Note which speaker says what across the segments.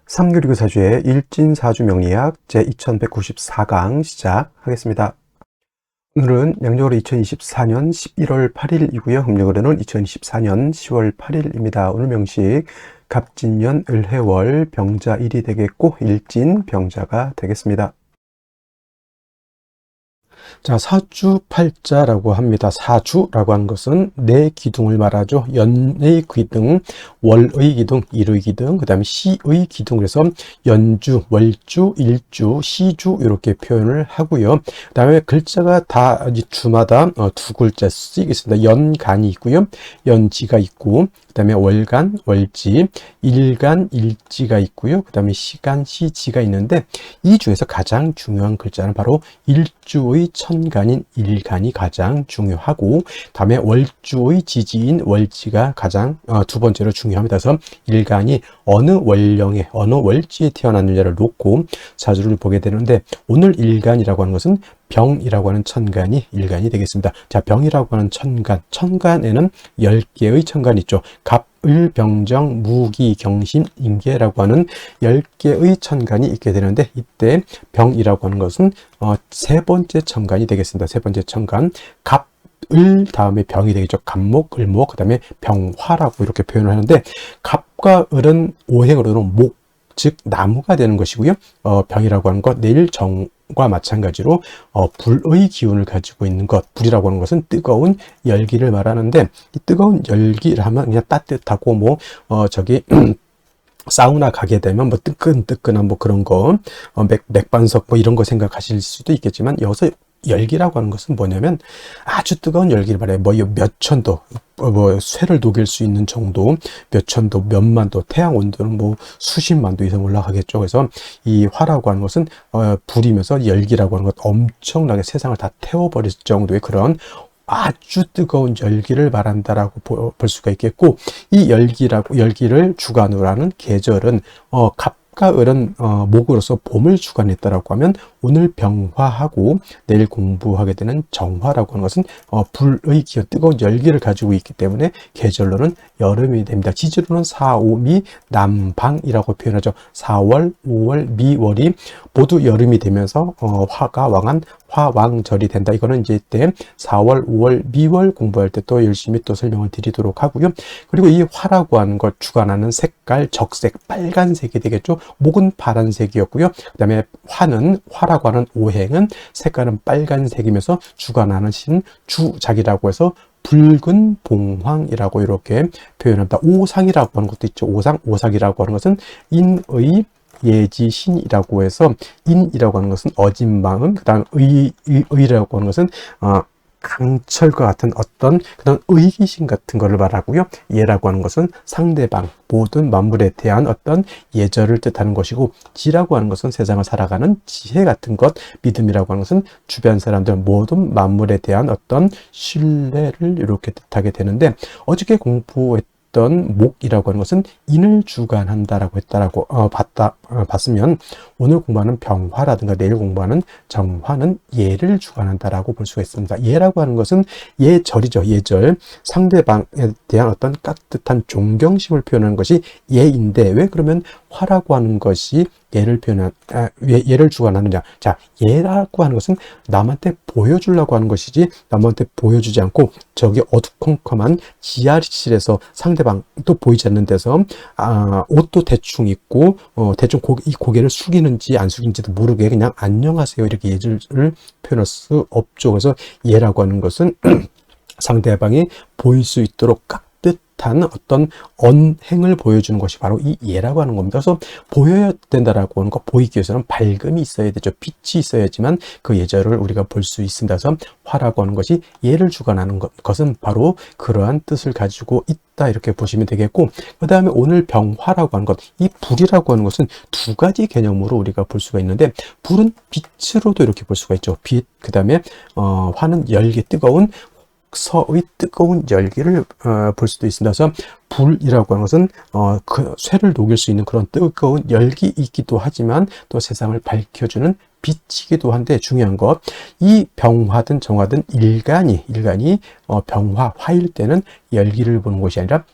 Speaker 1: 삼교리교사주의 일진사주명리학 제2194강 시작하겠습니다. 오늘은 양력으로 2024년 11월 8일이고요. 음력으로는 2024년 10월 8일입니다. 오늘 명식 갑진년 을해월 병자일이 되겠고 일진병자가 되겠습니다. 자, 사주팔자라고 합니다. 사주라고 하는 것은 네 기둥을 말하죠. 연의 기둥, 월의 기둥, 일의 기둥, 그 다음에 시의 기둥. 그래서 연주, 월주, 일주, 시주 이렇게 표현을 하고요. 그 다음에 글자가 다 주마다 두 글자씩 있습니다. 연간이 있고요. 연지가 있고, 그 다음에 월간, 월지, 일간, 일지가 있고요. 그 다음에 시간, 시지가 있는데 이 중에서 가장 중요한 글자는 바로 일주의 천간인 일간이 가장 중요하고, 다음에 월주의 지지인 월지가 가장 두 번째로 중요합니다. 그래서 일간이 어느 월령에 어느 월지에 태어났느냐를 놓고 사주를 보게 되는데, 오늘 일간이라고 하는 것은 병이라고 하는 천간이 일간이 되겠습니다. 자, 병이라고 하는 천간, 천간에는 10개의 천간이 있죠. 갑, 을, 병정, 무기, 경신, 임계라고 하는 10개의 천간이 있게 되는데, 이때 병이라고 하는 것은 세 번째 천간이 되겠습니다. 세 번째 천간, 갑, 을 다음에 병이 되겠죠. 갑목, 을목, 그 다음에 병화라고 이렇게 표현을 하는데, 갑과 을은 오행으로는 목, 즉 나무가 되는 것이고요. 병이라고 하는 것, 내일 정과 마찬가지로 불의 기운을 가지고 있는 것. 불이라고 하는 것은 뜨거운 열기를 말하는데, 이 뜨거운 열기를 하면 그냥 따뜻하고 사우나 가게 되면 뜨끈뜨끈한 그런 거, 맥반석 이런 거 생각하실 수도 있겠지만, 여기서 열기라고 하는 것은 뭐냐면 아주 뜨거운 열기를 말해요. 몇 천도, 쇠를 녹일 수 있는 정도, 몇 천도, 몇만 도, 태양 온도는 수십만 도 이상 올라가겠죠. 그래서 이 화라고 하는 것은 불이면서 열기라고 하는 것, 엄청나게 세상을 다 태워버릴 정도의 그런 아주 뜨거운 열기를 말한다라고 볼 수가 있겠고, 이 열기를 주관으로 하는 계절은 갑과 을은 목으로서 봄을 주관했다라고 하면, 오늘 병화하고 내일 공부하게 되는 정화라고 하는 것은 불의 기운, 뜨거운 열기를 가지고 있기 때문에 계절로는 여름이 됩니다. 지지로는 4, 5, 미, 남방이라고 표현하죠. 4월, 5월, 미월이 모두 여름이 되면서 화가 왕한 화왕절이 된다. 이거는 이제 이때 4월, 5월, 미월 공부할 때 또 열심히 또 설명을 드리도록 하고요. 그리고 이 화라고 하는 것 주관하는 색깔, 적색, 빨간색이 되겠죠. 목은 파란색이었고요. 그 다음에 화라고 하는 오행은 색깔은 빨간색이면서 주관하는 신 주작이라고 해서 붉은 봉황이라고 이렇게 표현합니다. 오상이라고 하는 것도 있죠. 오상이라고 하는 것은 인의 예지신이라고 해서, 인이라고 하는 것은 어진 마음, 그 다음 의라고 하는 것은 강철과 같은 어떤 그런 의기심 같은 것을 말하고요. 예라고 하는 것은 상대방, 모든 만물에 대한 어떤 예절을 뜻하는 것이고, 지라고 하는 것은 세상을 살아가는 지혜 같은 것, 믿음이라고 하는 것은 주변 사람들, 모든 만물에 대한 어떤 신뢰를 이렇게 뜻하게 되는데, 어저께 공부했던 목이라고 하는 것은 인을 주관한다라고 했다라고 봤으면, 오늘 공부하는 병화라든가 내일 공부하는 정화는 예를 주관한다라고 볼 수가 있습니다. 예라고 하는 것은 예절이죠. 예절, 상대방에 대한 어떤 깍듯한 존경심을 표현하는 것이 예인데, 왜 그러면 화라고 하는 것이 예를 주관하느냐? 자, 예라고 하는 것은 남한테 보여주려고 하는 것이지, 남한테 보여주지 않고 저기 어두컴컴한 지하실에서 상대방도 보이지 않는 데서 옷도 대충 입고 대충 이 고개를 숙이는지 안 숙이는지도 모르게 그냥 안녕하세요 이렇게 예절을 표현할 수 없죠. 그래서 예라고 하는 것은 상대방이 보일 수 있도록 깍듯한 어떤 언행을 보여주는 것이 바로 이 예라고 하는 겁니다. 그래서 보여야 된다라고 하는 것, 보이기 위해서는 밝음이 있어야 되죠. 빛이 있어야지만 그 예절을 우리가 볼 수 있습니다. 그래서 화라고 하는 것이 예를 주관하는 것은 바로 그러한 뜻을 가지고 있다, 이렇게 보시면 되겠고, 그 다음에 오늘 병화라고 하는 것, 이 불이라고 하는 것은 두 가지 개념으로 우리가 볼 수가 있는데, 불은 빛으로도 이렇게 볼 수가 있죠. 빛, 그 다음에 화는 열기, 뜨거운 서의 뜨거운 열기를 볼 수도 있습니다. 그래서 불이라고 하는 것은 그 쇠를 녹일 수 있는 그런 뜨거운 열기이기도 하지만, 또 세상을 밝혀주는 빛이기도 한데, 중요한 것, 이 병화든 정화든 일간이 병화, 화일 때는 열기를 보는 것이 아니라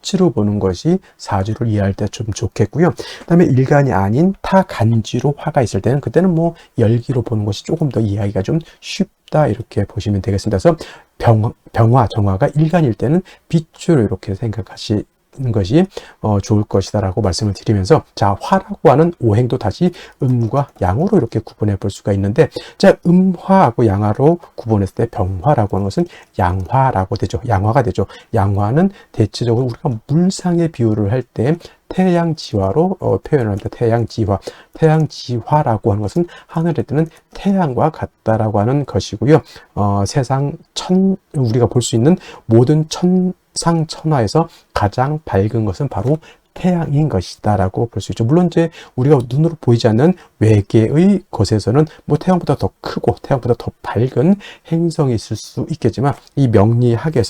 Speaker 1: 빛으로 보는 것이 사주를 이해할 때 좀 좋겠고요. 그다음에 일간이 아닌 타간지로 화가 있을 때는 그때는 뭐 열기로 보는 것이 조금 더 이해하기가 좀 쉽다 이렇게 보시면 되겠습니다. 그래서 병화, 정화가 일간일 때는 빛으로 이렇게 생각하시 것이 좋을 것이다 라고 말씀을 드리면서, 자, 화라고 하는 오행도 다시 음과 양으로 이렇게 구분해 볼 수가 있는데, 자, 음화하고 양화로 구분했을 때 병화라고 하는 것은 양화라고 되죠. 양화가 되죠. 양화는 대체적으로 우리가 물상의 비유를 할 때 태양지화로 표현을 합니다. 태양지화. 태양지화라고 하는 것은 하늘에 뜨는 태양과 같다라고 하는 것이고요. 세상 우리가 볼 수 있는 모든 천상천하에서 가장 밝은 것은 바로 태양인 것이다 라고 볼 수 있죠. 물론 이제 우리가 눈으로 보이지 않는 외계의 것에서는 뭐 태양보다 더 크고 태양보다 더 밝은 행성이 있을 수 있겠지만, 이 명리학이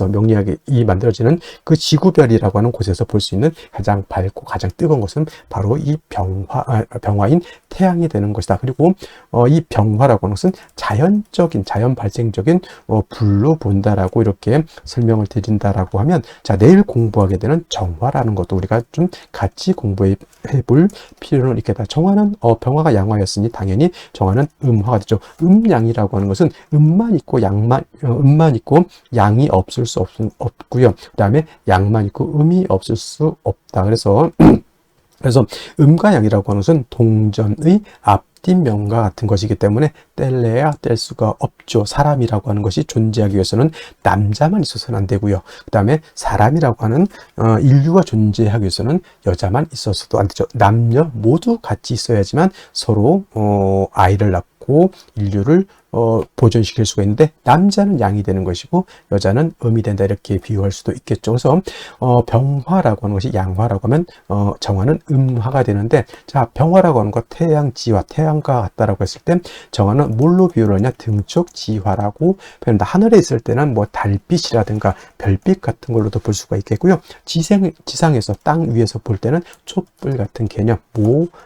Speaker 1: 만들어지는 그 지구별이라고 하는 곳에서 볼 수 있는 가장 밝고 가장 뜨거운 것은 바로 이 병화인 태양이 되는 것이다. 그리고 이 병화라고 하는 것은 자연 발생적인 불로 본다라고 이렇게 설명을 드린다라고 하면, 자, 내일 공부하게 되는 정화라는 것도 우리가 좀 같이 공부해 볼 필요는 있겠다. 정화는 병화가 양화였으니 당연히 정화는 음화가 되죠. 음양이라고 하는 것은 음만 있고 양이 없을 수 없고요. 그다음에 양만 있고 음이 없을 수 없다. 그래서 음과 양이라고 하는 것은 동전의 앞뒷면과 같은 것이기 때문에 뗄래야 뗄 수가 없죠. 사람이라고 하는 것이 존재하기 위해서는 남자만 있어서는 안 되고요. 그 다음에 사람이라고 하는 인류가 존재하기 위해서는 여자만 있어서도 안 되죠. 남녀 모두 같이 있어야지만 서로 아이를 낳고 인류를 보존시킬 수가 있는데, 남자는 양이 되는 것이고 여자는 음이 된다 이렇게 비유할 수도 있겠죠. 그래서 병화라고 하는 것이 양화라고 하면 정화는 음화가 되는데, 자, 병화라고 하는 것 태양지화, 태양과 같다라고 했을 때 정화는 뭘로 비유를 하냐? 등척지화라고 표현한다. 하늘에 있을 때는 뭐 달빛이라든가 별빛 같은 걸로도 볼 수가 있겠고요. 지상에서 땅 위에서 볼 때는 촛불 같은 개념,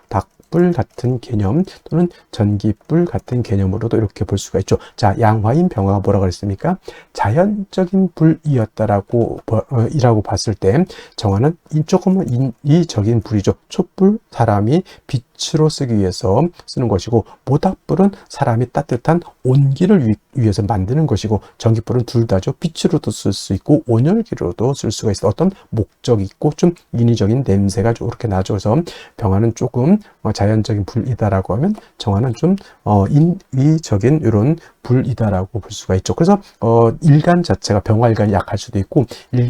Speaker 1: 닭불 같은 개념 또는 전기불 같은 개념으로도 이렇게 볼 수가 있죠. 자, 양화인 병화가 뭐라고 그랬습니까? 자연적인 불이었다라고 이라고 봤을 때 정화는 조금은 인위적인 불이죠. 촛불, 사람이 빛으로 쓰기 위해서 쓰는 것이고, 모닥불은 사람이 따뜻한 온기를 위해서 만드는 것이고, 전기불은 둘 다죠. 빛으로도 쓸 수 있고 온열기로도 쓸 수가 있어. 어떤 목적이 있고 좀 인위적인 냄새가 이렇게 나죠. 그래서 병화는 조금 자연적인 불이다라고 하면 정화는 좀 인위적인 이런 불이다라고 볼 수가 있죠. 그래서 일간 자체가 병화일간이 약할 수도 있고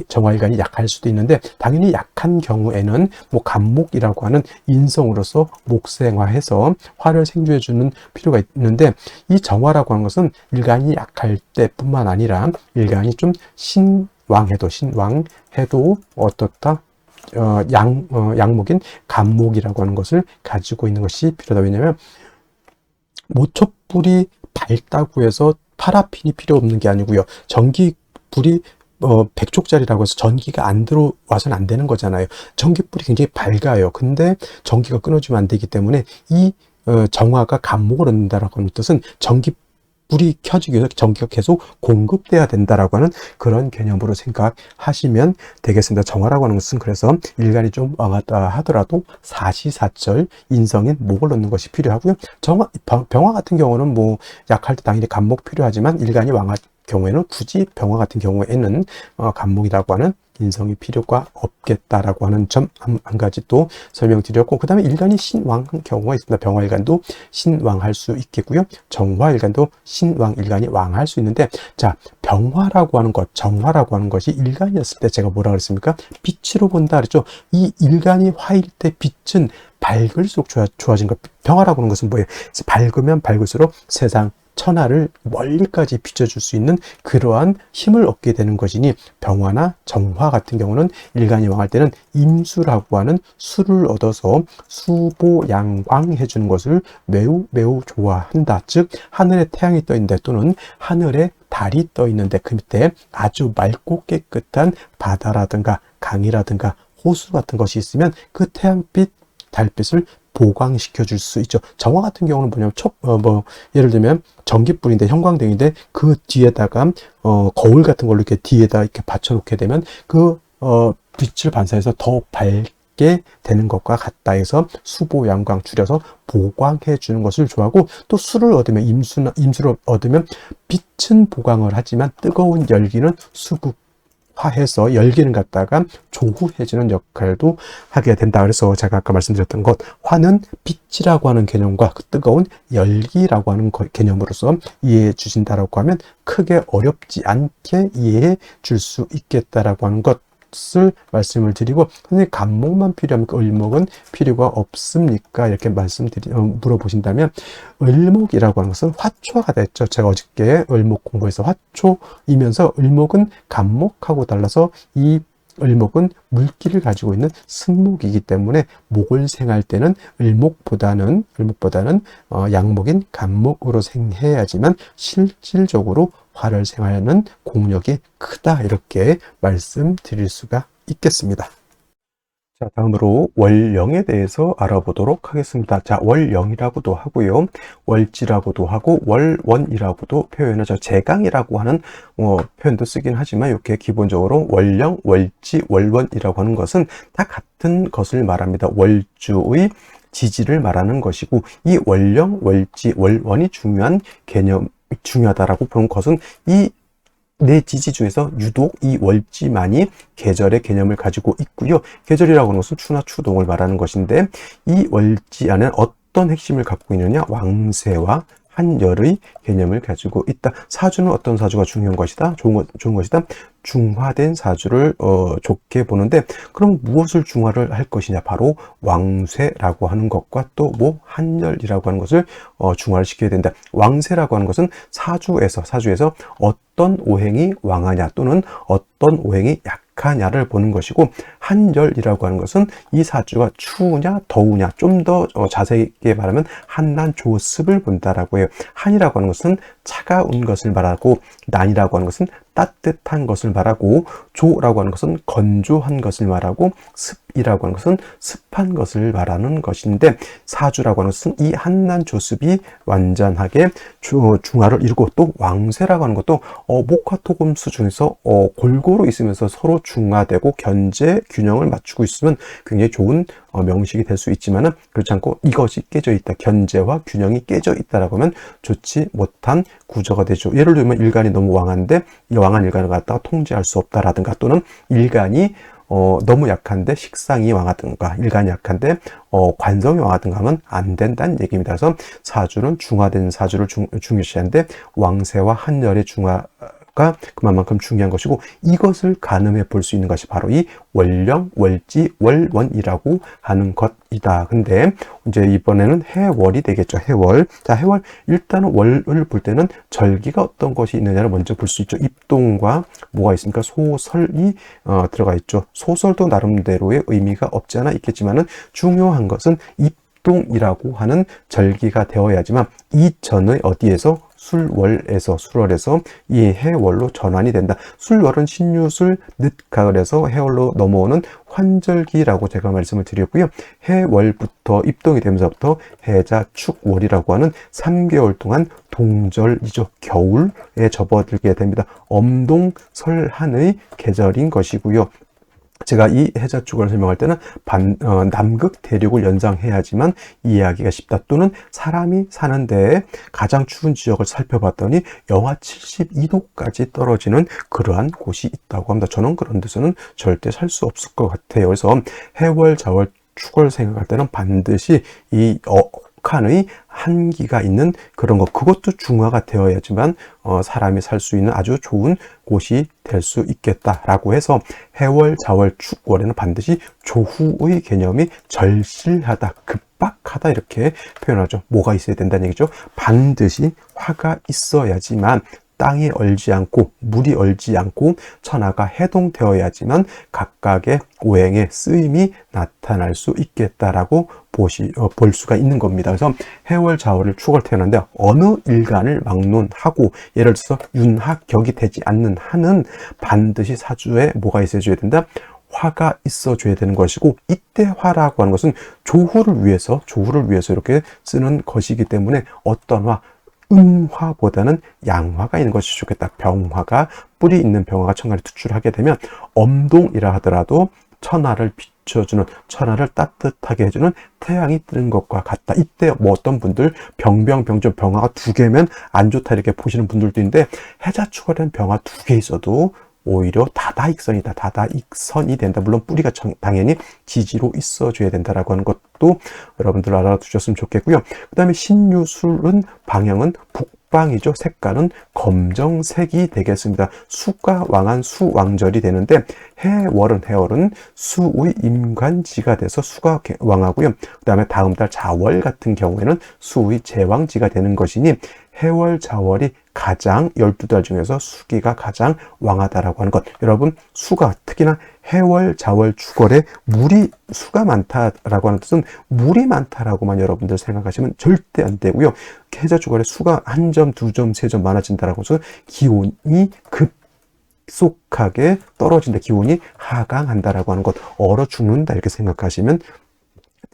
Speaker 1: 정화일간이 약할 수도 있는데, 당연히 약한 경우에는 뭐 간목이라고 하는 인성으로서 목생화해서 화를 생주해 주는 필요가 있는데, 이 정화라고 하는 것은 일간이 약할 때뿐만 아니라 일간이 좀 신왕해도 어떻다? 양목인 간목이라고 하는 것을 가지고 있는 것이 필요하다. 왜냐하면 모촛불이 밝다고 해서 파라핀이 필요 없는 게 아니고요. 전기불이 100족짜리라고 해서 전기가 안 들어와서는 안 되는 거잖아요. 전기불이 굉장히 밝아요. 근데 전기가 끊어지면 안 되기 때문에 이 정화가 간목을 얻는다라고 하는 뜻은 불이 켜지기 위해서 전기가 계속 공급돼야 된다라고 하는 그런 개념으로 생각하시면 되겠습니다. 정화라고 하는 것은 그래서 일간이 좀 왕하다 하더라도 사시사철 인성인 목을 넣는 것이 필요하고요. 병화 같은 경우는 뭐 약할 때 당연히 간목 필요하지만 일간이 왕할 경우에는 굳이 병화 같은 경우에는 간목이라고 하는 인성이 필요가 없겠다라고 하는 점 한 가지 또 설명드렸고, 그 다음에 일간이 신왕한 경우가 있습니다. 병화일간도 신왕할 수 있겠고요. 정화일간도 신왕일간이 왕할 수 있는데, 자, 병화라고 하는 것, 정화라고 하는 것이 일간이었을 때 제가 뭐라 그랬습니까? 빛으로 본다 그랬죠. 이 일간이 화일 때 빛은 밝을수록 좋아진 것. 병화라고 하는 것은 뭐예요? 밝으면 밝을수록 세상 천하를 멀리까지 비춰줄 수 있는 그러한 힘을 얻게 되는 것이니, 병화나 정화 같은 경우는 일간이 왕할 때는 임수라고 하는 수를 얻어서 수보양광해 주는 것을 매우 좋아한다. 즉 하늘에 태양이 떠 있는데 또는 하늘에 달이 떠 있는데 그 밑에 아주 맑고 깨끗한 바다라든가 강이라든가 호수 같은 것이 있으면 그 태양빛, 달빛을 보강시켜 줄 수 있죠. 정화 같은 경우는 뭐냐면 예를 들면 전기불인데 형광등인데 그 뒤에다가 거울 같은 걸로 이렇게 뒤에다 이렇게 받쳐 놓게 되면 그 빛을 반사해서 더 밝게 되는 것과 같다 해서 수보, 양광 줄여서 보광해 주는 것을 좋아하고, 또 수를 얻으면 임수를 얻으면 빛은 보광을 하지만 뜨거운 열기는 수극화해서 열기는 갖다가 조후해주는 역할도 하게 된다. 그래서 제가 아까 말씀드렸던 것, 화는 빛이라고 하는 개념과 그 뜨거운 열기라고 하는 개념으로서 이해해 주신다라고 하면 크게 어렵지 않게 이해해 줄 수 있겠다라고 하는 것을 말씀을 드리고, 선생님 간목만 필요합니까? 을목은 필요가 없습니까? 이렇게 물어보신다면, 을목이라고 하는 것은 화초가 됐죠. 제가 어저께 을목 공부해서 화초이면서 을목은 간목하고 달라서 이 을목은 물기를 가지고 있는 승목이기 때문에 목을 생할 때는 을목보다는 양목인 간목으로 생해야지만 실질적으로 화를 생하는 공력이 크다, 이렇게 말씀드릴 수가 있겠습니다. 자, 다음으로 월령에 대해서 알아보도록 하겠습니다. 자, 월령이라고도 하고요, 월지라고도 하고, 월원이라고도 표현하죠. 제강이라고 하는 표현도 쓰긴 하지만, 이렇게 기본적으로 월령, 월지, 월원이라고 하는 것은 다 같은 것을 말합니다. 월주의 지지를 말하는 것이고, 이 월령, 월지, 월원이 중요하다라고 보는 것은 이 네 지지 중에서 유독 이 월지만이 계절의 개념을 가지고 있고요. 계절이라고 하는 것은 추나 추동을 말하는 것인데, 이 월지 안에 어떤 핵심을 갖고 있느냐? 왕세와 한열의 개념을 가지고 있다. 사주는 어떤 사주가 중요한 것이다? 좋은 것이다. 중화된 사주를 좋게 보는데, 그럼 무엇을 중화를 할 것이냐? 바로 왕쇠라고 하는 것과 또 한열이라고 하는 것을 중화를 시켜야 된다. 왕쇠라고 하는 것은 사주에서 어떤 오행이 왕하냐 또는 어떤 오행이 약하냐를 보는 것이고, 한열이라고 하는 것은 이 사주가 추우냐 더우냐, 좀 더 자세하게 말하면 한난 조습을 본다라고 해요. 한이라고 하는 것은 차가운 것을 말하고, 난이라고 하는 것은 따뜻한 것을 말하고, 조라고 하는 것은 건조한 것을 말하고, 습이라고 하는 것은 습한 것을 말하는 것인데, 사주라고 하는 것은 이 한난 조습이 완전하게 중화를 이루고, 또 왕세라고 하는 것도 목화토금수 중에서 골고루 있으면서 서로 중화되고 견제 균형을 맞추고 있으면 굉장히 좋은 명식이 될 수 있지만은, 그렇지 않고 이것이 깨져 있다, 견제와 균형이 깨져 있다라고 하면 좋지 못한 구조가 되죠. 예를 들면 일간이 너무 왕한데 이 왕한 일간을 갖다가 통제할 수 없다라든가, 또는 일간이 너무 약한데 식상이 왕하든가, 일간이 약한데 관성이 왕하든가 하면 안 된다는 얘기입니다. 그래서 사주는 중화된 사주를 중요시하는데, 왕세와 한열의 중화가 그만큼 중요한 것이고, 이것을 가늠해 볼 수 있는 것이 바로 이 월령, 월지, 월원이라고 하는 것이다. 근데 이제 이번에는 해월이 되겠죠. 해월. 자, 해월, 일단은 월을 볼 때는 절기가 어떤 것이 있느냐를 먼저 볼 수 있죠. 입동과 뭐가 있습니까? 소설이 들어가 있죠. 소설도 나름대로의 의미가 없지 않아 있겠지만은, 중요한 것은 입동이라고 하는 절기가 되어야지만 이전의 어디에서 술월에서 이 해월로 전환이 된다. 술월은 신유술, 늦가을에서 해월로 넘어오는 환절기라고 제가 말씀을 드렸고요. 해월부터 입동이 되면서부터 해자, 축, 월이라고 하는 3개월 동안 동절이죠. 겨울에 접어들게 됩니다. 엄동, 설한의 계절인 것이고요. 제가 이 해자축을 설명할 때는 남극 대륙을 연상해야지만 이해하기가 쉽다, 또는 사람이 사는 데에 가장 추운 지역을 살펴봤더니 영하 72도까지 떨어지는 그러한 곳이 있다고 합니다. 저는 그런 데서는 절대 살 수 없을 것 같아요. 그래서 해월, 자월, 축을 생각할 때는 반드시 이 극한의 한기가 있는 그런 것, 그것도 중화가 되어야지만 사람이 살 수 있는 아주 좋은 곳이 될 수 있겠다라고 해서, 해월, 자월, 축, 월에는 반드시 조후의 개념이 절실하다, 급박하다, 이렇게 표현하죠. 뭐가 있어야 된다는 얘기죠. 반드시 화가 있어야지만, 땅이 얼지 않고 물이 얼지 않고 천하가 해동되어야지만 각각의 오행의 쓰임이 나타날 수 있겠다라고 볼 수가 있는 겁니다. 그래서 해월, 자월을 축을 태어났는데 어느 일간을 막론하고, 예를 들어서 윤학격이 되지 않는 한은 반드시 사주에 뭐가 있어줘야 된다? 화가 있어줘야 되는 것이고, 이때 화라고 하는 것은 조후를 위해서 이렇게 쓰는 것이기 때문에, 어떤 화, 음화보다는 양화가 있는 것이 좋겠다. 병화가, 뿌리 있는 병화가 천간에 투출하게 되면 엄동이라 하더라도 천하를 비춰주는, 천하를 따뜻하게 해주는 태양이 뜨는 것과 같다. 이때 뭐 어떤 분들 병병병조 병화가 2개면 안 좋다 이렇게 보시는 분들도 있는데, 해자축으로 된 병화 2개 있어도 오히려 다다익선이다. 다다익선이 된다. 물론 뿌리가 당연히 지지로 있어줘야 된다라고 하는 것도 여러분들 알아두셨으면 좋겠고요. 그 다음에 신유술은 방향은 북방이죠. 색깔은 검정색이 되겠습니다. 수가 왕한 수왕절이 되는데, 해월은 수의 임관지가 돼서 수가 왕하고요. 그 다음에 다음 달 자월 같은 경우에는 수의 제왕지가 되는 것이니, 해월 자월이 가장 12달 중에서 수기가 가장 왕하다라고 하는 것. 여러분, 수가 특히나 해월 자월 주걸에 수가 많다라고 하는 뜻은 물이 많다라고만 여러분들 생각하시면 절대 안 되고요. 해자 주걸에 수가 1점, 2점, 3점 많아진다라고 해서 기온이 급속하게 떨어진다, 기온이 하강한다라고 하는 것, 얼어 죽는다 이렇게 생각하시면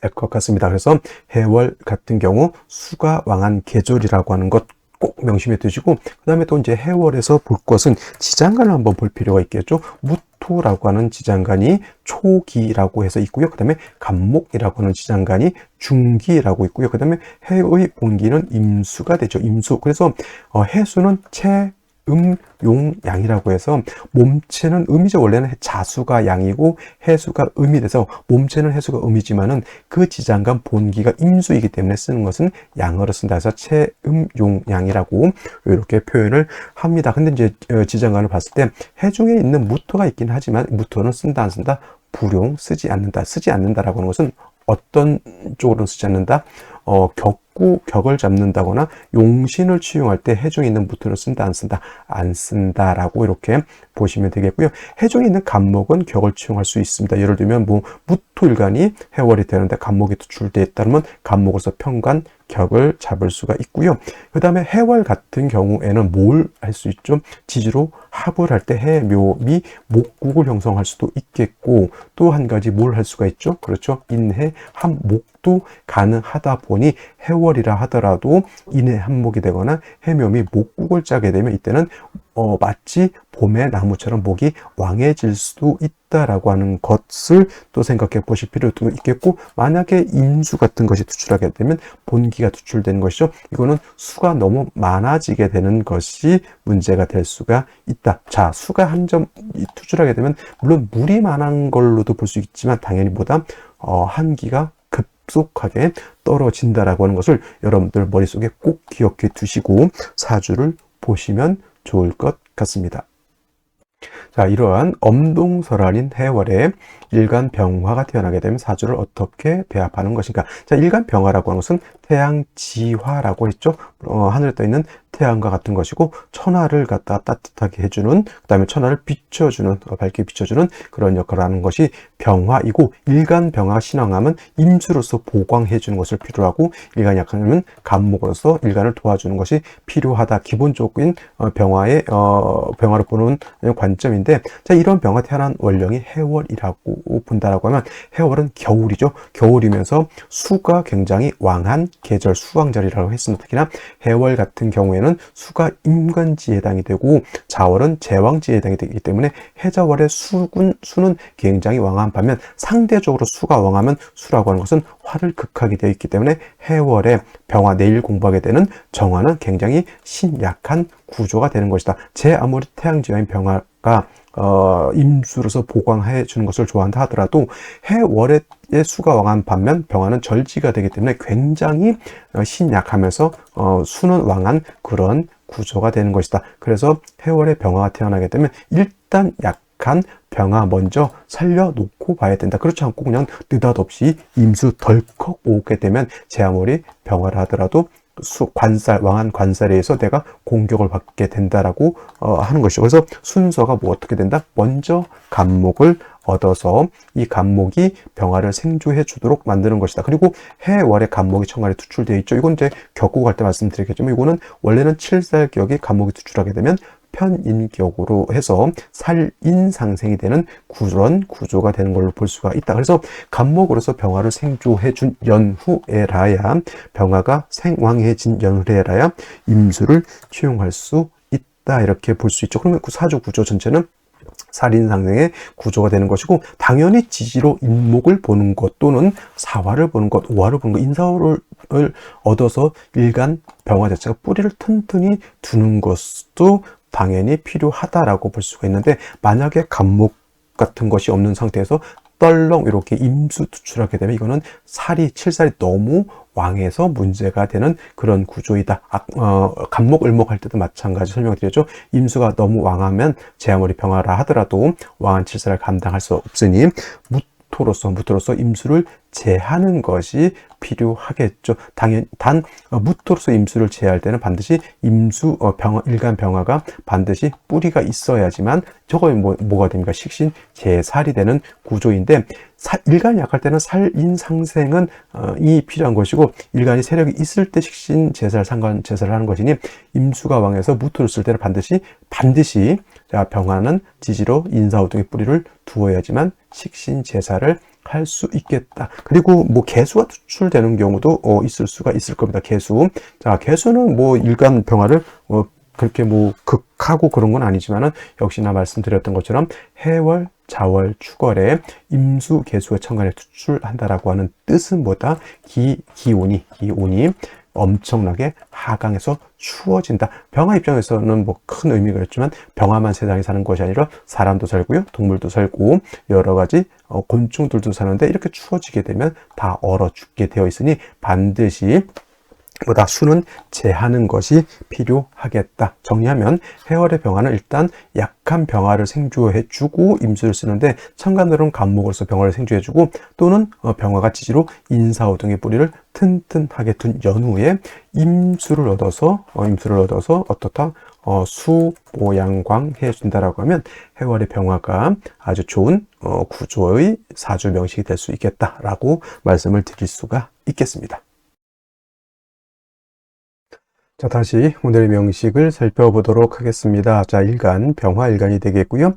Speaker 1: 될 것 같습니다. 그래서 해월 같은 경우 수가 왕한 계절이라고 하는 것 꼭 명심해 두시고, 그 다음에 또 이제 해월에서 볼 것은 지장간을 한번 볼 필요가 있겠죠. 무토라고 하는 지장간이 초기라고 해서 있고요. 그 다음에 간목이라고 하는 지장간이 중기라고 있고요. 그 다음에 해의 본기는 임수가 되죠. 임수. 그래서 해수는 용, 양이라고 해서 몸체는 음이죠. 원래는 자수가 양이고 해수가 음이 돼서 몸체는 해수가 음이지만은 그 지장간 본기가 임수이기 때문에 쓰는 것은 양어로 쓴다 해서 용, 양이라고 이렇게 표현을 합니다. 근데 이제 지장간을 봤을 때 해중에 있는 무토가 있긴 하지만 무토는 쓴다 안 쓴다? 불용, 쓰지 않는다라고 하는 것은 어떤 쪽으로 쓰지 않는다? 격을 잡는다거나 용신을 취용할 때 해중에 있는 무토를 쓴다 안 쓴다? 안 쓴다라고 이렇게 보시면 되겠고요. 해중에 있는 간목은 격을 취용할 수 있습니다. 예를 들면 뭐 무토일간이 해월이 되는데 간목이 투출되어 있다면 간목으로서 편관 격을 잡을 수가 있고요. 그 다음에 해월 같은 경우에는 뭘 할 수 있죠? 지지로 합을 할 때 해묘미 목국을 형성할 수도 있겠고, 또 한 가지 뭘 할 수가 있죠? 그렇죠. 인해 합목도 가능하다 보니 해월이라 하더라도 인해 합목이 되거나 해묘미 목국을 짜게 되면 이때는 마치 봄의 나무처럼 목이 왕해질 수도 있다라고 하는 것을 또 생각해 보실 필요도 있겠고, 만약에 임수 같은 것이 투출하게 되면 본기가 투출되는 것이죠. 이거는 수가 너무 많아지게 되는 것이 문제가 될 수가 있다. 자, 수가 한 점 투출하게 되면 물론 물이 많은 걸로도 볼 수 있지만 당연히 보다 한기가 급속하게 떨어진다라고 하는 것을 여러분들 머릿속에 꼭 기억해 두시고 사주를 보시면 좋을 것 같습니다. 자, 이러한 엄동설한인 해월에 일간병화가 태어나게 되면 사주를 어떻게 배합하는 것인가? 자, 일간병화라고 하는 것은 태양지화라고 했죠. 하늘에 떠 있는 태양과 같은 것이고, 천하를 갖다 따뜻하게 해주는, 그 다음에 천하를 비춰주는, 밝게 비춰주는 그런 역할을 하는 것이 병화이고, 일간병화 신앙하면 임수로서 보강해주는 것을 필요로 하고, 일간약하면 간목으로서 일간을 도와주는 것이 필요하다. 기본적인 병화를 보는 관점인데, 자, 이런 병화 태어난 원령이 해월이라고 본다라고 하면, 해월은 겨울이죠. 겨울이면서 수가 굉장히 왕한 계절, 수왕절이라고 했습니다. 특히나 해월 같은 경우에는 수가 임관지에 해당이 되고 자월은 제왕지에 해당이 되기 때문에 해자월의 수는 굉장히 왕한 반면, 상대적으로 수가 왕하면 수라고 하는 것은 화를 극하게 되어 있기 때문에 해월의 병화, 내일 공부하게 되는 정화는 굉장히 신약한 구조가 되는 것이다. 제 아무리 태양지화인 병화가 임수로서 보강해 주는 것을 좋아한다 하더라도 해월의 수가 왕한 반면 병화는 절지가 되기 때문에 굉장히 신약하면서 수는 왕한 그런 구조가 되는 것이다. 그래서 해월의 병화가 태어나게 되면 일단 약한 병화 먼저 살려놓고 봐야 된다. 그렇지 않고 그냥 느닷없이 임수 덜컥 오게 되면 제 아무리 병화를 하더라도 왕한 관살에 의해서 내가 공격을 받게 된다라고 하는 것이죠. 그래서 순서가 뭐 어떻게 된다? 먼저 간목을 얻어서 이 간목이 병화를 생조해 주도록 만드는 것이다. 그리고 해월의 간목이 천간에 투출되어 있죠. 이건 이제 격국 할 때 말씀드리겠지만, 이거는 원래는 칠살격이 간목이 투출하게 되면 편인격으로 해서 살인상생이 되는 그런 구조가 되는 걸로 볼 수가 있다. 그래서 간목으로서 병화를 생조해준 연후에라야, 병화가 생왕해진 연후에라야 임수를 취용할 수 있다. 이렇게 볼 수 있죠. 그러면 그 사주 구조 전체는 살인상생의 구조가 되는 것이고, 당연히 지지로 인목을 보는 것 또는 사화를 보는 것, 오화를 보는 것, 인사호를 얻어서 일간 병화 자체가 뿌리를 튼튼히 두는 것도 당연히 필요하다라고 볼 수가 있는데, 만약에 간목 같은 것이 없는 상태에서 떨렁 이렇게 임수 투출하게 되면 이거는 칠살이 너무 왕해서 문제가 되는 그런 구조이다. 간목, 을목 할 때도 마찬가지 설명드렸죠. 임수가 너무 왕하면 제 아무리 병화라 하더라도 왕한 칠살을 감당할 수 없으니 무토로서 임수를 제하는 것이 필요하겠죠. 단 무토로서 임수를 제할 때는 반드시 일간 병화가 반드시 뿌리가 있어야지만 저거 뭐가 됩니까? 식신 제살이 되는 구조인데, 일간이 약할 때는 살인상생은 이 필요한 것이고, 일간이 세력이 있을 때 식신 제살, 상관 제살을 하는 것이니, 임수가 왕해서 무토를 쓸 때는 반드시 병화는 지지로 인사오등의 뿌리를 두어야지만 식신 제살을 할 수 있겠다. 그리고 개수가 투출되는 경우도 있을 수가 있을 겁니다. 개수는 일간 병화를 그렇게 극하고 그런 건 아니지만은, 역시나 말씀드렸던 것처럼 해월, 자월, 축월에 임수, 개수의 천간에 투출한다라고 하는 뜻은 뭐다? 기온이 엄청나게 하강해서 추워진다. 병화 입장에서는 큰 의미가 있지만, 병화만 세상에 사는 것이 아니라 사람도 살고요, 동물도 살고 여러 가지 곤충들도 사는데, 이렇게 추워지게 되면 다 얼어 죽게 되어 있으니 반드시 수는 제하는 것이 필요하겠다. 정리하면, 해월의 병화는 일단 약한 병화를 생주해주고 임수를 쓰는데, 천간으로는 간목으로서 병화를 생주해주고, 또는 병화가 지지로 인사오 등의 뿌리를 튼튼하게 둔 연후에 임수를 얻어서 어떻다? 수모양광 해준다라고 하면, 해월의 병화가 아주 좋은 구조의 사주 명식이 될 수 있겠다라고 말씀을 드릴 수가 있겠습니다. 자, 다시 오늘의 명식을 살펴보도록 하겠습니다. 자, 일간, 병화일간이 되겠고요.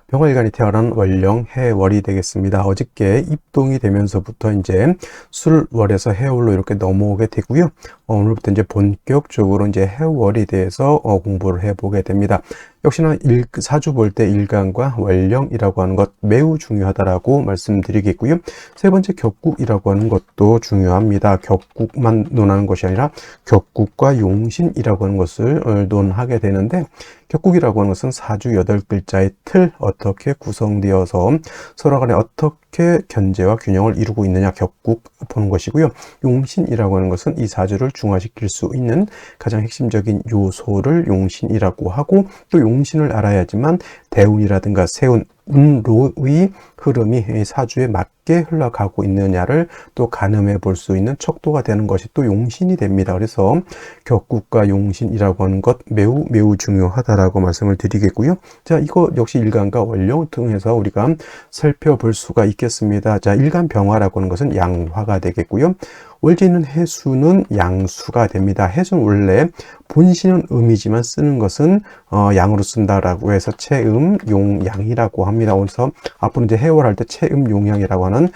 Speaker 1: 병화일간이 태어난 월령, 해월이 되겠습니다. 어저께 입동이 되면서부터 이제 술월에서 해월로 이렇게 넘어오게 되고요. 오늘부터 이제 본격적으로 이제 해월에 대해서 공부를 해보게 됩니다. 역시나 사주 볼 때 일간과 월령이라고 하는 것 매우 중요하다라고 말씀드리겠고요. 세 번째, 격국이라고 하는 것도 중요합니다. 격국만 논하는 것이 아니라 격국과 용신이라고 하는 것을 논하게 되는데, 격국이라고 하는 것은 사주 8글자의 틀, 어떻게 구성되어서 서로 간에 어떻게 견제와 균형을 이루고 있느냐, 격국 보는 것이고요. 용신이라고 하는 것은 이 사주를 중화시킬 수 있는 가장 핵심적인 요소를 용신이라고 하고, 또 용신을 알아야지만 대운이라든가 세운, 운로의 흐름이 사주에 맞게 흘러가고 있느냐를 또 가늠해 볼 수 있는 척도가 되는 것이 또 용신이 됩니다. 그래서 격국과 용신이라고 하는 것 매우 중요하다라고 말씀을 드리겠고요. 자, 이거 역시 일간과 월령을 통해서 우리가 살펴볼 수가 있겠습니다. 자, 일간 병화라고 하는 것은 양화가 되겠고요. 월지는 해수는 양수가 됩니다. 해수는 원래 본신은 음이지만 쓰는 것은 양으로 쓴다라고 해서 체음, 용, 양이라고 합니다. 그래서 앞으로 이제 해월할 때 체음, 용, 양이라고 하는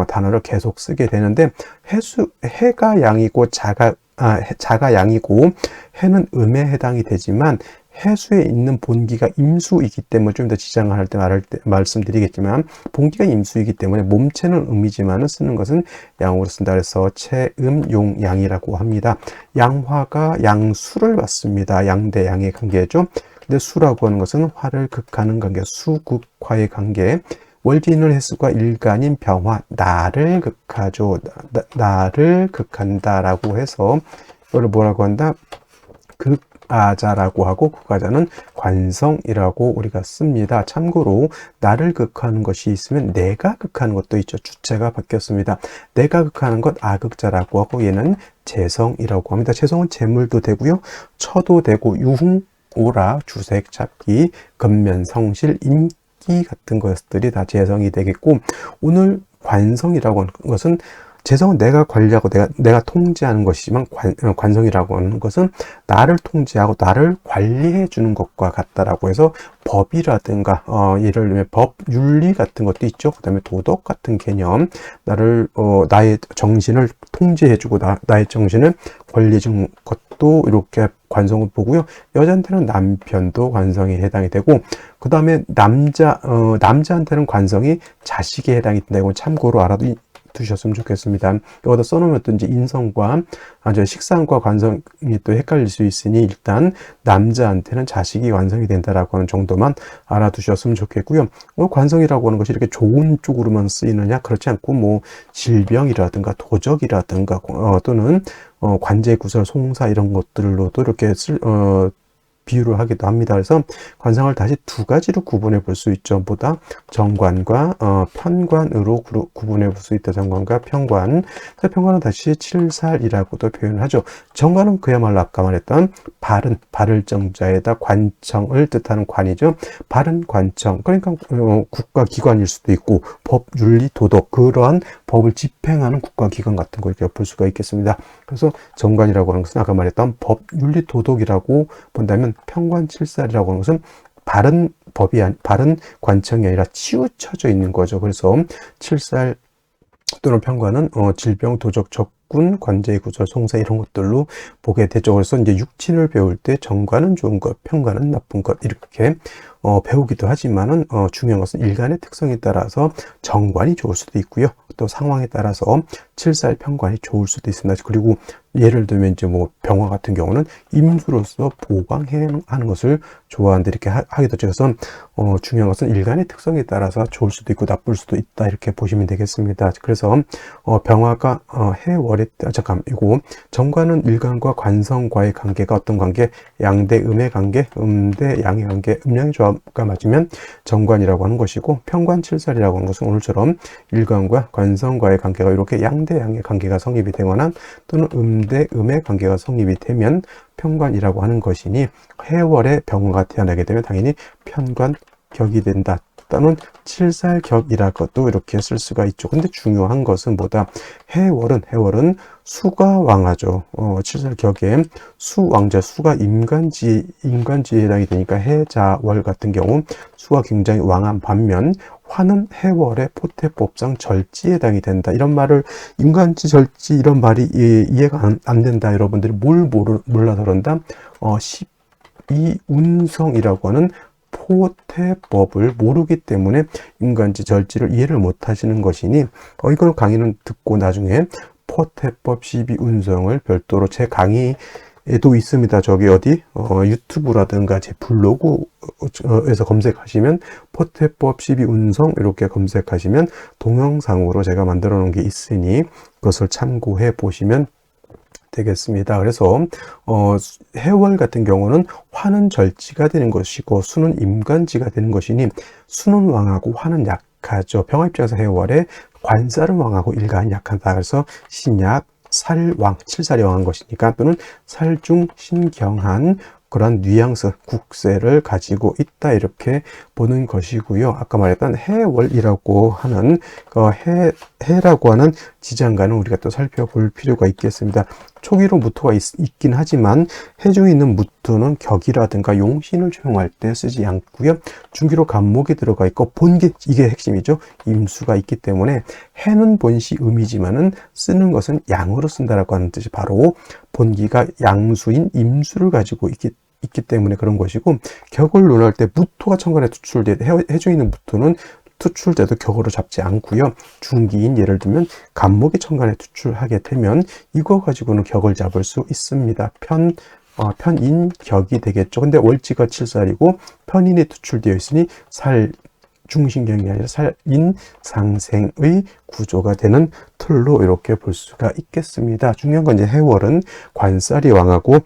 Speaker 1: 단어를 계속 쓰게 되는데, 해가 양이고 자가 양이고 해는 음에 해당이 되지만, 해수에 있는 본기가 임수이기 때문에 좀 더 지장을 할 때 말씀드리겠지만, 본기가 임수이기 때문에 몸체는 음이지만 쓰는 것은 양으로 쓴다. 그래서 체음, 용, 양이라고 합니다. 양화가 양수를 받습니다. 양대 양의 관계죠. 근데 수라고 하는 것은 화를 극하는 관계, 수극화의 관계. 월진을 해수가 일간인 병화, 나를 극하죠. 나를 극한다라고 해서 이거를 뭐라고 한다? 극아자라고 하고, 극아자는 관성이라고 우리가 씁니다. 참고로 나를 극하는 것이 있으면 내가 극하는 것도 있죠. 주체가 바뀌었습니다. 내가 극하는 것 아극자라고 하고, 얘는 재성이라고 합니다. 재성은 재물도 되고요, 처도 되고, 유흥, 오라, 주색, 잡기, 근면, 성실, 인기 같은 것들이 다 재성이 되겠고, 오늘 관성이라고 하는 것은 재성은 내가 관리하고 내가 통제하는 것이지만 관성이라고 하는 것은 나를 통제하고 나를 관리해 주는 것과 같다라고 해서 법이라든가 예를 들면 법, 윤리 같은 것도 있죠. 그 다음에 도덕 같은 개념, 나의 정신을 통제해 주고 나의 정신을 관리해 주는 것도 이렇게 관성을 보고요. 여자한테는 남편도 관성에 해당이 되고, 그 다음에 남자한테는 관성이 자식에 해당이 된다. 이건 참고로 두셨으면 좋겠습니다. 여기다 써놓으면 또 이제 인성과 식상과 관성이 또 헷갈릴 수 있으니 일단 남자한테는 자식이 관성이 된다라고 하는 정도만 알아두셨으면 좋겠고요. 관성이라고 하는 것이 이렇게 좋은 쪽으로만 쓰이느냐? 그렇지 않고 뭐 질병이라든가 도적이라든가 또는 관제구설, 송사 이런 것들로도 이렇게 비유를 하기도 합니다. 그래서 관성을 다시 두 가지로 구분해 볼 수 있죠. 보다 정관과 편관으로 구분해 볼 수 있다. 정관과 편관. 편관은 다시 칠살이라고도 표현을 하죠. 정관은 그야말로 아까 말했던 바를 정자에다 관청을 뜻하는 관이죠. 바른 관청. 그러니까 국가기관일 수도 있고 법, 윤리, 도덕 그러한 법을 집행하는 국가기관 같은 거 이렇게 볼 수가 있겠습니다. 그래서 정관이라고 하는 것은 아까 말했던 법, 윤리, 도덕이라고 본다면 편관칠살이라고 하는 것은 바른 관청이 아니라 치우쳐져 있는 거죠. 그래서 칠살 또는 편관은 질병, 도적, 적군, 관제의 구설, 송사 이런 것들로 보게 되죠. 그래서 이제 육친을 배울 때 정관은 좋은 것, 편관은 나쁜 것 이렇게 배우기도 하지만은 중요한 것은 일간의 특성에 따라서 정관이 좋을 수도 있고요. 또 상황에 따라서 칠살 편관이 좋을 수도 있습니다. 그리고 예를 들면 이제 뭐 병화 같은 경우는 임수로서 보강하는 것을 좋아하는데 이렇게 하기도 하죠. 그래서 중요한 것은 일간의 특성에 따라서 좋을 수도 있고 나쁠 수도 있다 이렇게 보시면 되겠습니다. 그래서 병화가 해월의 이거 정관은 일간과 관성과의 관계가 어떤 관계? 양대 음의 관계, 음대 양의 관계, 음양의 조합과 맞으면 정관이라고 하는 것이고 편관칠살이라고 하는 것은 오늘처럼 일간과 관성과의 관계가 이렇게 양대 양의 관계가 성립이 되거나 또는 음대 음의 관계가 성립이 되면 편관이라고 하는 것이니 해월에 병화가 태어나게 되면 당연히 편관격이 된다. 또는 칠살격이라고도 이렇게 쓸 수가 있죠. 근데 중요한 것은 뭐다? 해월은 수가 왕하죠. 칠살격에 수왕자, 수가 인간지에 해당이 되니까 해자월 같은 경우 수가 굉장히 왕한 반면 화는 해월의 포태법상 절지에 해당이 된다. 이런 말을 인간지, 절지 이런 말이 이해가 안 된다. 여러분들이 뭘 몰라서 그런다. 12운성이라고 하는 포태법을 모르기 때문에 인간지, 절지를 이해를 못 하시는 것이니 이걸 강의는 듣고 나중에 포태법 12운성을 별도로 제 강의에도 있습니다. 저기 유튜브라든가 제 블로그에서 검색하시면 포태법 12운성 이렇게 검색하시면 동영상으로 제가 만들어 놓은 게 있으니 그것을 참고해 보시면 되겠습니다. 그래서 해월 같은 경우는 화는 절지가 되는 것이고 수는 임간지가 되는 것이니 수는 왕하고 화는 약하죠. 병화 입장에서 해월에 관살은 왕하고 일간이 약하다. 그래서 신약, 살왕, 칠살이 왕한 것이니까 또는 살중 신경한 그런 뉘앙스, 국세를 가지고 있다 이렇게 보는 것이고요. 아까 말했던 해월이라고 하는 해라고 하는 지장간은 우리가 또 살펴볼 필요가 있겠습니다. 초기로 무토가 있긴 하지만 해중에 있는 무토는 격이라든가 용신을 조용할 때 쓰지 않고요. 중기로 간목이 들어가 있고 본기, 이게 핵심이죠. 임수가 있기 때문에 해는 본시 음이지만은 쓰는 것은 양으로 쓴다라고 하는 뜻이 바로 본기가 양수인 임수를 가지고 있기 때문에 그런 것이고 격을 논할 때 무토가 천간에 투출돼 해중에 있는 무토는 투출돼도 격으로 잡지 않고요. 중기인 예를 들면 간목이 천간에 투출하게 되면 이거 가지고는 격을 잡을 수 있습니다. 편인격이 되겠죠. 근데 월지가 칠살이고 편인이 투출되어 있으니 중신경이 아니라 살인상생의 구조가 되는 틀로 이렇게 볼 수가 있겠습니다. 중요한 건 이제 해월은 관살이 왕하고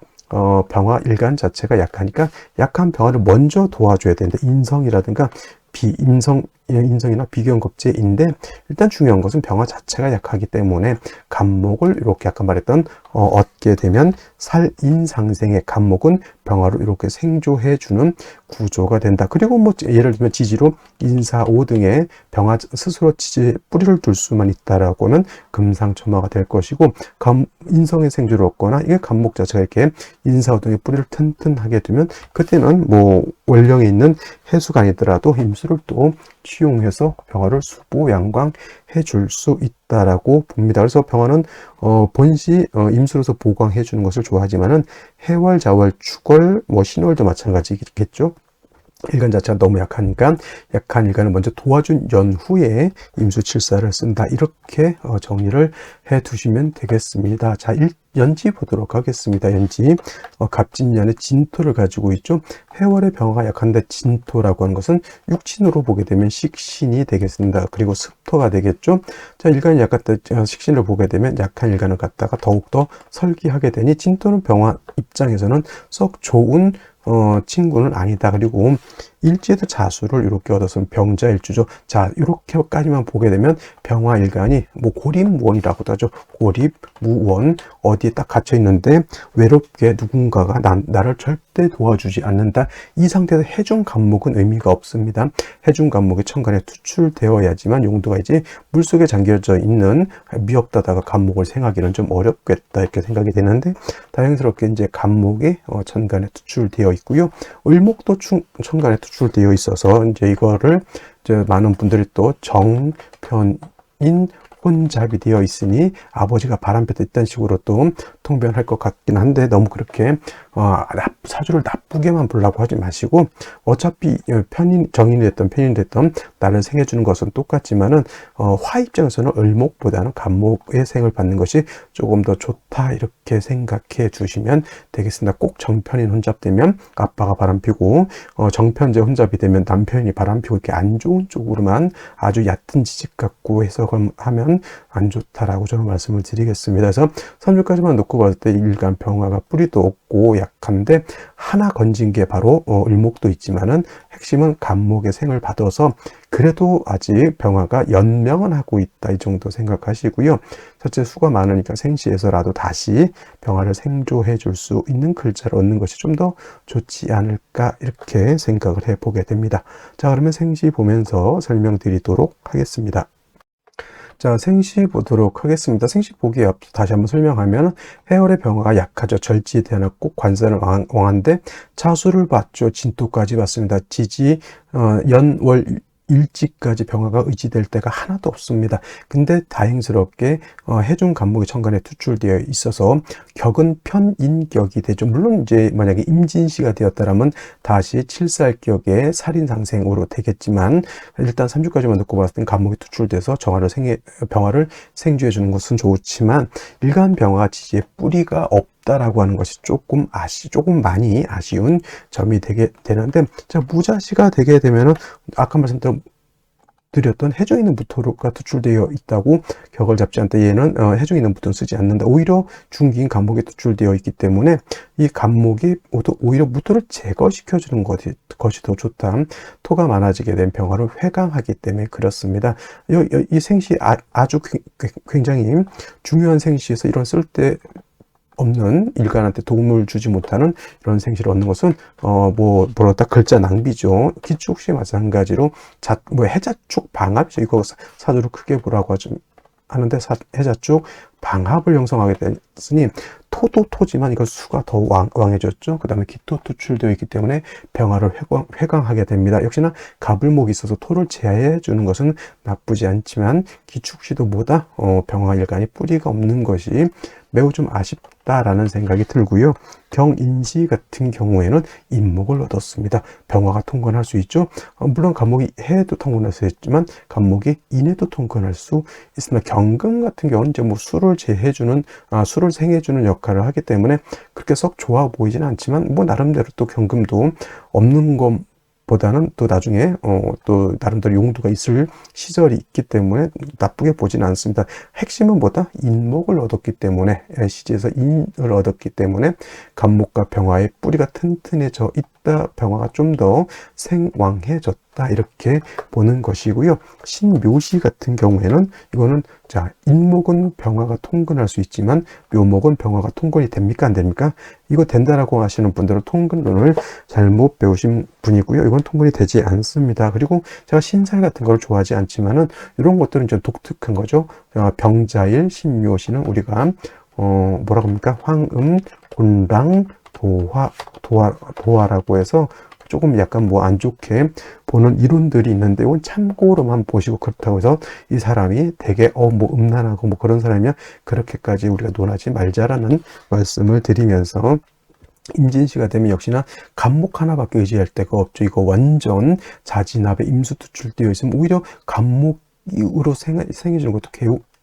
Speaker 1: 병화 일간 자체가 약하니까 약한 병화를 먼저 도와줘야 되는데 인성이라든가 비인성 인성이나 비견겁제인데, 일단 중요한 것은 병화 자체가 약하기 때문에 간목을 이렇게 아까 말했던 얻게 되면 살인상생의 간목은 병화로 이렇게 생조해주는 구조가 된다. 그리고 뭐 예를 들면 지지로 인사오 등의 병화 스스로 지지에 뿌리를 둘 수만 있다라고 하면 금상첨화가 될 것이고, 인성의 생조를 얻거나 이게 간목 자체가 이렇게 인사오 등의 뿌리를 튼튼하게 두면 그때는 뭐 원령에 있는 해수가 아니더라도 임수를 또 취용해서 병화를 수보양광해 줄 수 있다라고 봅니다. 그래서 병화는 본시 임수로서 보강해 주는 것을 좋아하지만은 해월, 자월, 축월, 뭐 신월도 마찬가지겠죠. 일간 자체가 너무 약하니까 약한 일간을 먼저 도와준 연후에 임수칠사를 쓴다. 이렇게 정리를 해 두시면 되겠습니다. 자, 연지 보도록 하겠습니다. 연지 갑진년의 진토를 가지고 있죠. 해월의 병화가 약한데 진토라고 하는 것은 육신으로 보게 되면 식신이 되겠습니다. 그리고 습토가 되겠죠. 자, 일간이 약한 식신을 보게 되면 약한 일간을 갖다가 더욱더 설기하게 되니 진토는 병화 입장에서는 썩 좋은 친구는 아니다. 그리고 일지에도 자수를 이렇게 얻었으면 병자일주죠. 자, 이렇게까지만 보게 되면 병화일간이 뭐 고립무원이라고도 하죠. 고립무원, 어디에 딱 갇혀 있는데 외롭게 누군가가 나를 절대 도와주지 않는다. 이 상태에서 해중 간목은 의미가 없습니다. 해중 간목이 천간에 투출되어야지만 용도가 이제 물속에 잠겨져 있는 미역다다가 간목을 생하기는 좀 어렵겠다 이렇게 생각이 되는데, 다행스럽게 이제 간목이 천간에 투출되어 있고요. 을목도 천간에 투출되어 있어서 이제 이거를 많은 분들이 또 정편인 혼잡이 되어 있으니 아버지가 바람폈다 이런 식으로 또 통변할 것 같긴 한데, 너무 그렇게 사주를 나쁘게만 보려고 하지 마시고, 어차피 정인이 됐던 편인이 됐던 나를 생해주는 것은 똑같지만은 화 입장에서는 을목보다는 간목의 생을 받는 것이 조금 더 좋다 이렇게 생각해 주시면 되겠습니다. 꼭 정편인 혼잡되면 아빠가 바람피고 정편제 혼잡이 되면 남편이 바람피고 이렇게 안 좋은 쪽으로만 아주 얕은 지식 갖고 해석하면 안 좋다라고 저는 말씀을 드리겠습니다. 그래서 3주까지만 놓고 봤을 때 일간 병화가 뿌리도 없고 약한데, 하나 건진 게 바로 을목도 있지만은 핵심은 간목의 생을 받아서 그래도 아직 병화가 연명은 하고 있다 이 정도 생각하시고요. 첫째, 수가 많으니까 생시에서라도 다시 병화를 생조해 줄 수 있는 글자를 얻는 것이 좀 더 좋지 않을까 이렇게 생각을 해보게 됩니다. 자, 그러면 생시 보면서 설명드리도록 하겠습니다. 자, 생시 보도록 하겠습니다. 생시 보기에 앞서 다시 한번 설명하면, 해월의 병화가 약하죠. 절지에 태어났고 관사는 왕한데 차수를 봤죠. 진토까지 봤습니다. 지지, 연월, 일지까지 병화가 의지될 때가 하나도 없습니다. 근데 다행스럽게 해중 간목이 천간에 투출되어 있어서 격은 편인격이 되죠. 물론 이제 만약에 임진시가 되었다라면 다시 칠살격의 살인상생으로 되겠지만, 일단 3주까지만 놓고 봤을 땐 간목이 투출돼서 병화를 생주해 주는 것은 좋지만, 일간 병화 지지에 뿌리가 없다라고 하는 것이 조금 많이 아쉬운 점이 되는데, 자, 무자시가 되게 되면은 아까 말씀드렸던 해중에 있는 무토가 투출되어 있다고 격을 잡지 않다. 얘는 해중에 있는 무토는 쓰지 않는다. 오히려 중기인 간목이 투출되어 있기 때문에 이 간목이 오히려 무토를 제거시켜주는 것이 더 좋다. 토가 많아지게 된 병화를 회강하기 때문에 그렇습니다. 이 생시 아주 굉장히 중요한 생시에서 이런 쓸데 없는 일간한테 도움을 주지 못하는 이런 생시를 얻는 것은 뭐랄까 글자 낭비죠. 기축시 마찬가지로 해자축 방합이죠. 이거 사주를 크게 보라고 하는데 해자축 방합을 형성하게 됐으니 토도 토지만 이거 수가 더 왕해졌죠. 그 다음에 기토 투출되어 있기 때문에 병화를 회강하게 됩니다. 역시나 갑을목이 있어서 토를 제해해 주는 것은 나쁘지 않지만 기축시도 보다 병화 일간이 뿌리가 없는 것이 매우 좀 아쉽다라는 생각이 들고요. 경인시 같은 경우에는 인목을 얻었습니다. 병화가 통관할 수 있죠. 물론 간목이 해에도 통관할 수 있지만 간목이 인에도 통관할 수 있습니다. 경금 같은 경우는 이제 뭐 수를 생해주는 역할을 하기 때문에 그렇게 썩 좋아 보이지는 않지만, 뭐 나름대로 또 경금도 없는 것보다는 또 나중에 또 나름대로 용도가 있을 시절이 있기 때문에 나쁘게 보지는 않습니다. 핵심은 뭐다? 인목을 얻었기 때문에, 시지에서 인을 얻었기 때문에 간목과 병화의 뿌리가 튼튼해져 다 병화가 좀 더 생왕해졌다 이렇게 보는 것이고요. 신묘시 같은 경우에는 이거는 자, 인목은 병화가 통근할 수 있지만 묘목은 병화가 통근이 됩니까 안 됩니까? 이거 된다라고 하시는 분들은 통근론을 잘못 배우신 분이고요. 이건 통근이 되지 않습니다. 그리고 제가 신살 같은 걸 좋아하지 않지만은 이런 것들은 좀 독특한 거죠. 병자일, 신묘시는 우리가 뭐라고 합니까? 황음, 곤랑, 도화라고 해서 조금 약간 뭐 안 좋게 보는 이론들이 있는데 이건 참고로만 보시고, 그렇다고 해서 이 사람이 되게 뭐 음란하고 뭐 그런 사람이면 그렇게까지 우리가 논하지 말자라는 말씀을 드리면서, 임진시가 되면 역시나 간목 하나밖에 의지할 데가 없죠. 이거 완전 자진압에 임수투출되어 있으면 오히려 간목으로 생겨지는 것도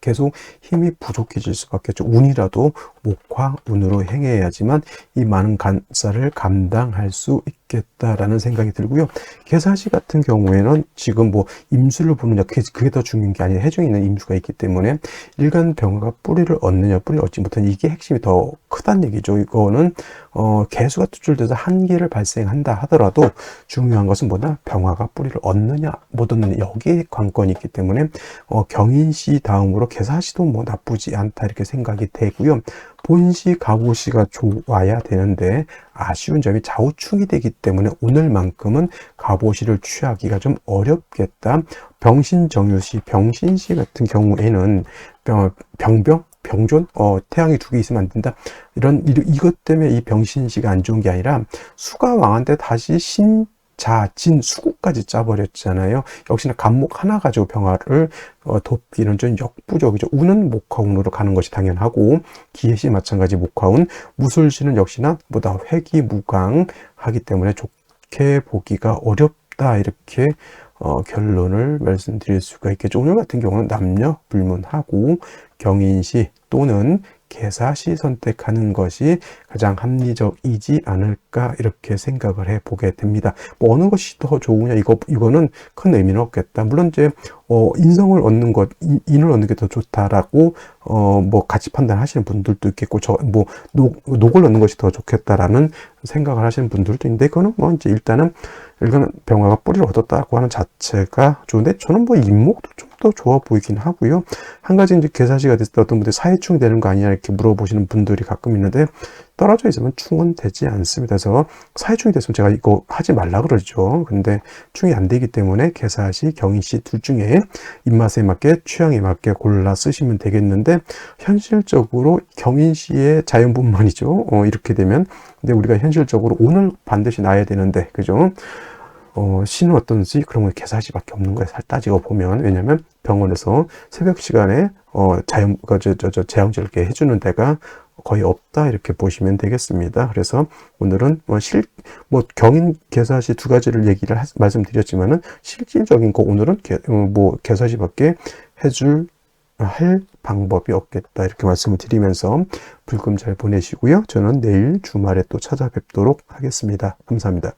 Speaker 1: 계속 힘이 부족해질 수밖에 없죠. 운이라도 목화 운으로 행해야지만 이 많은 간사를 감당할 수 있겠다라는 생각이 들고요. 계사시 같은 경우에는 지금 뭐 임수를 보느냐 그게 더 중요한 게 아니라 해중에 있는 임수가 있기 때문에 일간 병화가 뿌리를 얻느냐 뿌리를 얻지 못하느냐 이게 핵심이 더 크다는 얘기죠. 이거는 개수가 투출돼서 한계를 발생한다 하더라도 중요한 것은 뭐냐, 병화가 뿌리를 얻느냐 못 얻느냐 여기에 관건이 있기 때문에 경인시 다음으로 계사시도 뭐 나쁘지 않다 이렇게 생각이 되고요. 본시, 가보시가 좋아야 되는데 아쉬운 점이 좌우충이 되기 때문에 오늘만큼은 가보시를 취하기가 좀 어렵겠다. 병신정유시, 병신시 같은 경우에는 병존? 태양이 두 개 있으면 안 된다. 이것 때문에 이 병신시가 안 좋은 게 아니라 수가 왕한테 다시 진, 수고까지 짜버렸잖아요. 역시나 간목 하나 가지고 병화를 돕기는 좀 역부족이죠. 운은 목화운으로 가는 것이 당연하고, 기해시 마찬가지 목화운, 무술시는 역시나 보다 회기무강하기 때문에 좋게 보기가 어렵다 이렇게 결론을 말씀드릴 수가 있겠죠. 오늘 같은 경우는 남녀 불문하고 경인시 또는 계사시 선택하는 것이 가장 합리적이지 않을까 이렇게 생각을 해보게 됩니다. 뭐 어느 것이 더 좋으냐 이거는 큰 의미는 없겠다. 물론 이제 인성을 얻는 것, 인을 얻는 게 더 좋다라고 뭐 같이 판단하시는 분들도 있겠고, 녹을 얻는 것이 더 좋겠다라는 생각을 하시는 분들도 있는데, 그거는 뭐 이제 일단은 병화가 뿌리를 얻었다고 하는 자체가 좋은데, 저는 뭐 인목도 좀 더 좋아 보이긴 하고요. 한 가지 이제 계사시가 됐을 때 어떤 분들이 사회충이 되는 거 아니냐 이렇게 물어보시는 분들이 가끔 있는데, 떨어져 있으면 충은 되지 않습니다. 그래서 사회충이 됐으면 제가 이거 하지 말라 그러죠. 근데 충이 안 되기 때문에 계사시, 경인시 둘 중에 입맛에 맞게 취향에 맞게 골라 쓰시면 되겠는데, 현실적으로 경인시의 자연분만이죠. 이렇게 되면, 근데 우리가 현실적으로 오늘 반드시 나야 되는데, 그죠? 신은 어떤지 그러면 계사시밖에 없는 거예요. 살 따지고 보면. 왜냐면 병원에서 새벽 시간에 제왕절 이렇게 해주는 데가 거의 없다 이렇게 보시면 되겠습니다. 그래서 오늘은 경인 계사시 두 가지를 말씀드렸지만은 실질적인 거 오늘은 계사시밖에 할 방법이 없겠다 이렇게 말씀을 드리면서 불금 잘 보내시고요. 저는 내일 주말에 또 찾아뵙도록 하겠습니다. 감사합니다.